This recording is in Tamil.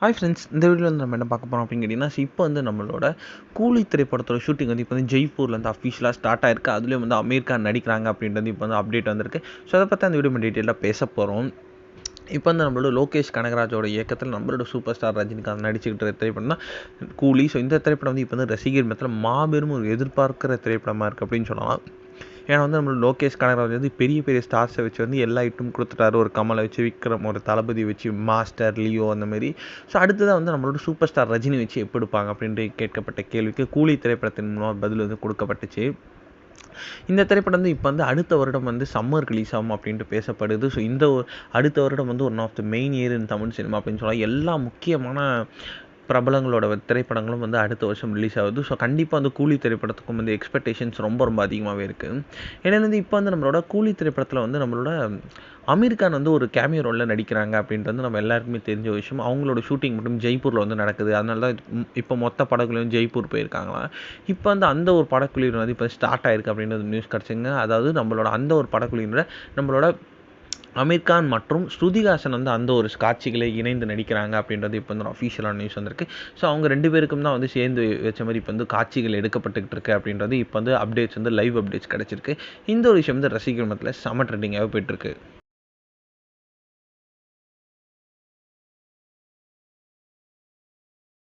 ஹாய் ஃப்ரெண்ட்ஸ், இந்த வீடியோவில் வந்து நம்ம என்ன பார்க்க போகிறோம் அப்படின்னு கேட்டிங்கன்னா, இப்போ வந்து நம்மளோட கூலி திரைப்படத்தோட ஷூட்டிங் வந்து இப்போ வந்து ஜெய்ப்பூரில் வந்து அஃபிஷியலாக ஸ்டார்ட் ஆயிருக்கு. அதுலேயும் வந்து அமீர் கான் நடிக்கிறாங்க அப்படின்றது இப்போ வந்து அப்டேட் வந்திருக்கு. ஸோ அதை பற்றி அந்த வீடியோ நம்ம டீட்டெயிலாக பேச போகிறோம். இப்போ வந்து நம்மளோட லோகேஷ் கனகராஜோட இயக்கத்தில் நம்மளோட சூப்பர் ஸ்டார் ரஜினிகாந்த் நடிச்சுக்கிட்ட திரைப்படம் தான் கூலி. ஸோ இந்த திரைப்படம் வந்து இப்போ வந்து ரசிகர் மத்தியில் மாபெரும் ஒரு எதிர்பார்க்கிற திரைப்படமாக இருக்குது அப்படின்னு சொல்லலாம். ஏன்னா வந்து நம்மளோட லோகேஷ் கனகராஜ் வந்து பெரிய பெரிய ஸ்டார்ஸை வச்சு வந்து எல்லா ஐட்டும் கொடுத்துட்டாரு. ஒரு கமலை வச்சு, விக்ரம், ஒரு தளபதி வச்சு, மாஸ்டர், லியோ அந்த மாதிரி. ஸோ அடுத்ததாக வந்து நம்மளோட சூப்பர் ஸ்டார் ரஜினி வச்சு எப்படி எடுப்பாங்க அப்படின்ட்டு கேட்கப்பட்ட கேள்விக்கு கூலி திரைப்படத்தின் மூலம் பதில் வந்து கொடுக்கப்பட்டுச்சு. இந்த திரைப்படம் வந்து இப்போ வந்து அடுத்த வருடம் வந்து சம்மர் ரிலீஸ் ஆகும் அப்படின்ட்டு பேசப்படுது. ஸோ இந்த அடுத்த வருடம் வந்து one of the main year in Tamil cinema அப்படின்னு சொல்லலாம். எல்லா முக்கியமான பிரபலங்களோட திரைப்படங்களும் வந்து அடுத்த வருஷம் ரிலீஸ் ஆகுது. ஸோ கண்டிப்பாக வந்து கூலி திரைப்படத்துக்கும் வந்து எக்ஸ்பெக்டேஷன்ஸ் ரொம்ப ரொம்ப அதிகமாகவே இருக்குது. ஏன்னா வந்து இப்போ வந்து நம்மளோட கூலி திரைப்படத்தில் வந்து நம்மளோட அமீர் கான் வந்து ஒரு கேமியோ ரோலில் நடிக்கிறாங்க அப்படின்றது நம்ம எல்லாருக்குமே தெரிஞ்ச விஷயம். அவங்களோட ஷூட்டிங் மட்டும் ஜெய்ப்பூரில் வந்து நடக்குது. அதனால தான் இப்போ மொத்த படக்குழுவும் ஜெய்ப்பூர் போயிருக்காங்களாம். இப்போ வந்து அந்த ஒரு படக்குழுவினர் வந்து இப்போ ஸ்டார்ட் ஆயிருக்கு அப்படின்றது நியூஸ் கிடச்சிங்க. அதாவது நம்மளோட அந்த ஒரு படக்குழுவினர் நம்மளோட அமீர் கான் மற்றும் ஸ்ருதிஹாசன் வந்து அந்த ஒரு காட்சிகளை இணைந்து நடிக்கிறாங்க அப்படின்றது இப்போ வந்து அஃபீஷியலான நியூஸ் வந்திருக்கு. ஸோ அவங்க 2 பேருக்கும் தான் வந்து சேர்ந்து வச்ச மாதிரி இப்போ வந்து காட்சிகள் எடுக்கப்பட்டுக்கிட்டு இருக்கு அப்படின்றது இப்போ வந்து அப்டேட்ஸ் வந்து லைவ் அப்டேட்ஸ் கிடச்சிருக்கு. இந்த ஒரு விஷயம் வந்து ரசிகர் மத்தியில் செம ட்ரெண்டிங்காகவே போயிட்டுருக்கு.